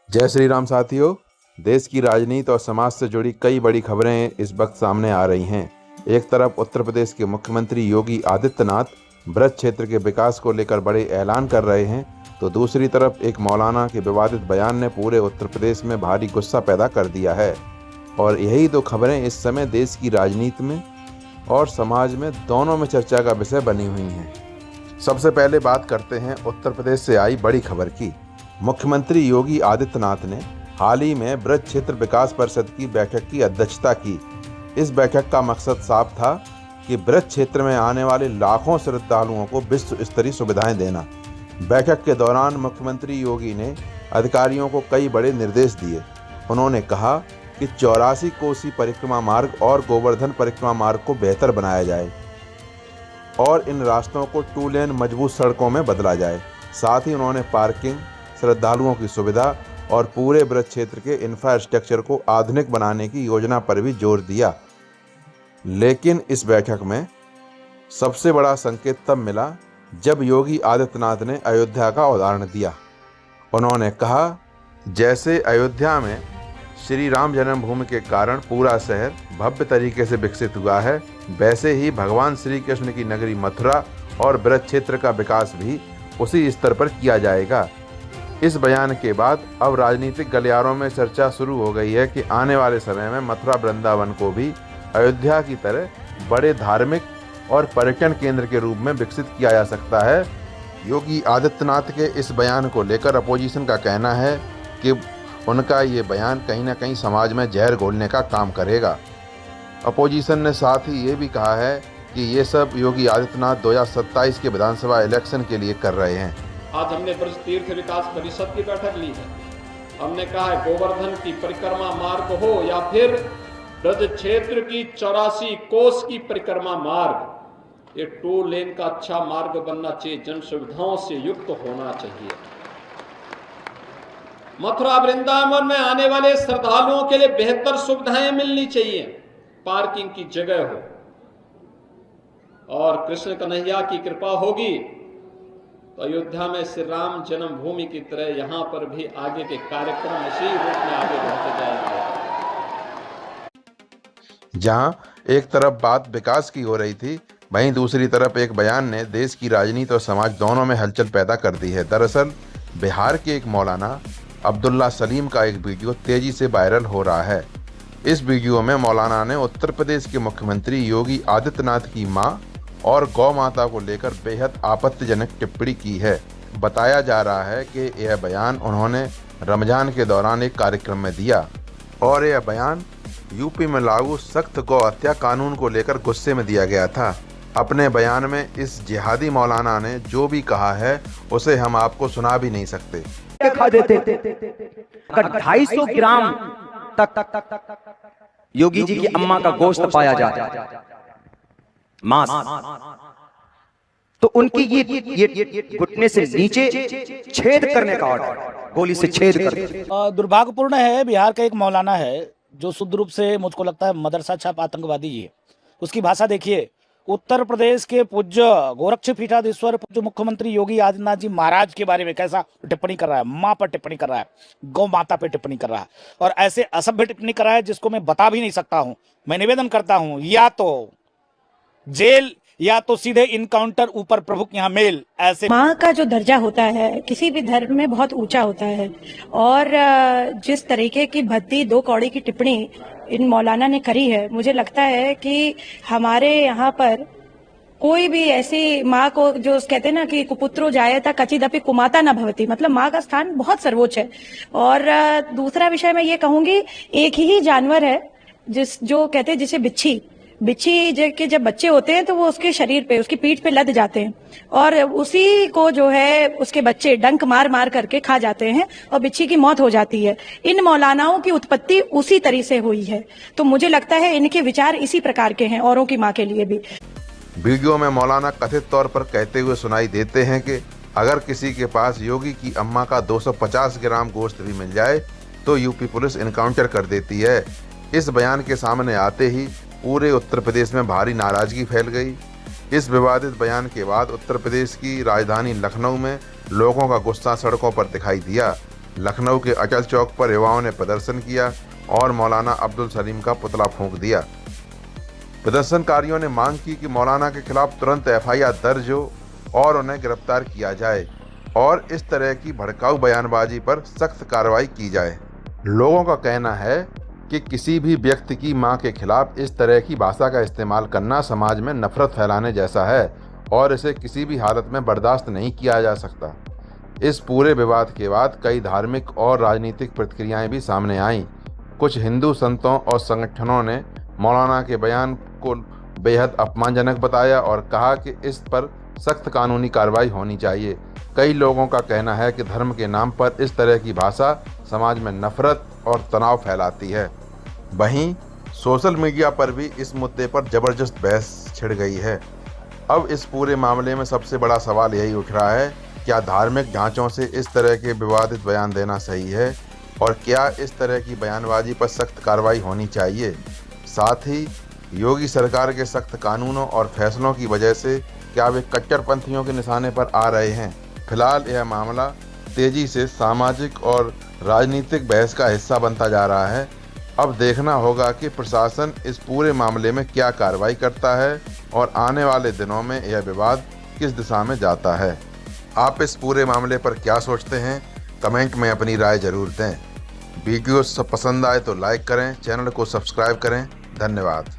जय श्री राम साथियों। देश की राजनीति और समाज से जुड़ी कई बड़ी खबरें इस वक्त सामने आ रही हैं। एक तरफ उत्तर प्रदेश के मुख्यमंत्री योगी आदित्यनाथ ब्रज क्षेत्र के विकास को लेकर बड़े ऐलान कर रहे हैं, तो दूसरी तरफ एक मौलाना के विवादित बयान ने पूरे उत्तर प्रदेश में भारी गुस्सा पैदा कर दिया है। और यही दो खबरें इस समय देश की राजनीति में और समाज में दोनों में चर्चा का विषय बनी हुई हैं। सबसे पहले बात करते हैं उत्तर प्रदेश से आई बड़ी खबर की। मुख्यमंत्री योगी आदित्यनाथ ने हाल ही में ब्रज क्षेत्र विकास परिषद की बैठक की अध्यक्षता की। इस बैठक का मकसद साफ था कि ब्रज क्षेत्र में आने वाले लाखों श्रद्धालुओं को विश्व स्तरीय सुविधाएं देना। बैठक के दौरान मुख्यमंत्री योगी ने अधिकारियों को कई बड़े निर्देश दिए। उन्होंने कहा कि 84 कोसी परिक्रमा मार्ग और गोवर्धन परिक्रमा मार्ग को बेहतर बनाया जाए और इन रास्तों को 2 लेन मजबूत सड़कों में बदला जाए। साथ ही उन्होंने पार्किंग, श्रद्धालुओं की सुविधा और पूरे ब्रज क्षेत्र के इंफ्रास्ट्रक्चर को आधुनिक बनाने की योजना पर भी जोर दिया। लेकिन इस बैठक में सबसे बड़ा संकेत तब मिला जब योगी आदित्यनाथ ने अयोध्या का उदाहरण दिया। उन्होंने कहा, जैसे अयोध्या में श्री राम जन्मभूमि के कारण पूरा शहर भव्य तरीके से विकसित हुआ है, वैसे ही भगवान श्री कृष्ण की नगरी मथुरा और ब्रज क्षेत्र का विकास भी उसी स्तर पर किया जाएगा। इस बयान के बाद अब राजनीतिक गलियारों में चर्चा शुरू हो गई है कि आने वाले समय में मथुरा वृंदावन को भी अयोध्या की तरह बड़े धार्मिक और पर्यटन केंद्र के रूप में विकसित किया जा सकता है। योगी आदित्यनाथ के इस बयान को लेकर अपोजिशन का कहना है कि उनका ये बयान कहीं ना कहीं समाज में जहर घोलने का काम करेगा। अपोजिशन ने साथ ही ये भी कहा है कि ये सब योगी आदित्यनाथ 2027 के विधानसभा इलेक्शन के लिए कर रहे हैं। आज हमने ब्रज तीर्थ विकास परिषद की बैठक ली है। हमने कहा है गोवर्धन की परिक्रमा मार्ग हो या फिर ब्रज क्षेत्र की 84 कोस की परिक्रमा मार्ग, ये 2 लेन का अच्छा मार्ग बनना चाहिए, जन सुविधाओं से युक्त होना चाहिए। मथुरा वृंदावन में आने वाले श्रद्धालुओं के लिए बेहतर सुविधाएं मिलनी चाहिए, पार्किंग की जगह हो, और कृष्ण कन्हैया की कृपा होगी तो अयोध्या में श्री राम जन्मभूमि की तरह यहां पर भी आगे के कार्यक्रम इसी रूप में आगे बढ़ते जाएंगे। जहां एक तरफ बात विकास की हो रही थी, वहीं दूसरी तरफ एक बयान ने देश की राजनीति और समाज दोनों में हलचल पैदा कर दी है। दरअसल बिहार के एक मौलाना अब्दुल्ला सलीम का एक वीडियो तेजी से वायरल हो रहा है। इस वीडियो में मौलाना ने उत्तर प्रदेश के मुख्यमंत्री योगी आदित्यनाथ की मां और गौ माता को लेकर बेहद आपत्तिजनक टिप्पणी की है। बताया जा रहा है कि यह बयान उन्होंने रमजान के दौरान एक कार्यक्रम में दिया और यह बयान यूपी में लागू सख्त गौ हत्या कानून को लेकर गुस्से में दिया गया था। अपने बयान में इस जिहादी मौलाना ने जो भी कहा है उसे हम आपको सुना भी नहीं सकते। खा देते 250 ग्राम तक योगी जी की अम्मा का गोश्त पाया जाता, मांस, तो उनकी ये घुटने से नीचे छेद करने का ऑर्डर, गोली से छेद कर। दुर्भाग्यपूर्ण है, बिहार का एक मौलाना है जो शुद्ध रूप से मुझको लगता है मदरसा छाप आतंकवादी ही है। उसकी भाषा देखिए। उत्तर प्रदेश के पूज्य गोरक्षपीठाधीश्वर पूज्य मुख्यमंत्री योगी आदित्यनाथ जी महाराज के बारे में कैसा टिप्पणी कर रहा है, माँ पर टिप्पणी कर रहा है, गौ माता पर टिप्पणी कर रहा है, और ऐसे असभ्य टिप्पणी कर रहा है जिसको मैं बता भी नहीं सकता हूं। मैं निवेदन करता हूं, या तो जेल या तो सीधे इनकाउंटर, ऊपर प्रभु यहाँ मेल। ऐसे माँ का जो दर्जा होता है किसी भी धर्म में बहुत ऊंचा होता है, और जिस तरीके की भद्दी 2 कौड़ी की टिप्पणी इन मौलाना ने करी है, मुझे लगता है कि हमारे यहाँ पर कोई भी ऐसी माँ को, जो कहते हैं ना कि कुपुत्रो जायता कचिदपि कुमाता न भवति, मतलब माँ का स्थान बहुत सर्वोच्च है। और दूसरा विषय मैं ये कहूंगी, एक ही जानवर है जो कहते हैं जिसे बिच्छी के जब बच्चे होते हैं तो वो उसके शरीर पे, उसकी पीठ पे लद जाते हैं, और उसी को जो है उसके बच्चे डंक मार मार करके खा जाते हैं और बिच्छी की मौत हो जाती है। इन मौलानाओं की उत्पत्ति उसी तरह से हुई है, तो मुझे लगता है इनके विचार इसी प्रकार के हैं औरों की माँ के लिए भी। वीडियो में मौलाना कथित तौर पर कहते हुए सुनाई देते हैं कि अगर किसी के पास योगी की अम्मा का 250 ग्राम गोश्त भी मिल जाए तो यूपी पुलिस इनकाउंटर कर देती है। इस बयान के सामने आते ही पूरे उत्तर प्रदेश में भारी नाराजगी फैल गई। इस विवादित बयान के बाद उत्तर प्रदेश की राजधानी लखनऊ में लोगों का गुस्सा सड़कों पर दिखाई दिया। लखनऊ के अचल चौक पर युवाओं ने प्रदर्शन किया और मौलाना अब्दुल सलीम का पुतला फूंक दिया। प्रदर्शनकारियों ने मांग की कि मौलाना के खिलाफ तुरंत FIR दर्ज हो और उन्हें गिरफ्तार किया जाए और इस तरह की भड़काऊ बयानबाजी पर सख्त कार्रवाई की जाए। लोगों का कहना है कि किसी भी व्यक्ति की मां के खिलाफ इस तरह की भाषा का इस्तेमाल करना समाज में नफरत फैलाने जैसा है और इसे किसी भी हालत में बर्दाश्त नहीं किया जा सकता। इस पूरे विवाद के बाद कई धार्मिक और राजनीतिक प्रतिक्रियाएं भी सामने आईं। कुछ हिंदू संतों और संगठनों ने मौलाना के बयान को बेहद अपमानजनक बताया और कहा कि इस पर सख्त कानूनी कार्रवाई होनी चाहिए। कई लोगों का कहना है कि धर्म के नाम पर इस तरह की भाषा समाज में नफरत और तनाव फैलाती है। वहीं सोशल मीडिया पर भी इस मुद्दे पर जबरदस्त बहस छिड़ गई है। अब इस पूरे मामले में सबसे बड़ा सवाल यही उठ रहा है, क्या धार्मिक ढांचों से इस तरह के विवादित बयान देना सही है और क्या इस तरह की बयानबाजी पर सख्त कार्रवाई होनी चाहिए। साथ ही योगी सरकार के सख्त कानूनों और फैसलों की वजह से क्या वे कट्टरपंथियों के निशाने पर आ रहे हैं। फिलहाल यह मामला तेजी से सामाजिक और राजनीतिक बहस का हिस्सा बनता जा रहा है। अब देखना होगा कि प्रशासन इस पूरे मामले में क्या कार्रवाई करता है और आने वाले दिनों में यह विवाद किस दिशा में जाता है। आप इस पूरे मामले पर क्या सोचते हैं, कमेंट में अपनी राय जरूर दें। वीडियो पसंद आए तो लाइक करें, चैनल को सब्सक्राइब करें। धन्यवाद।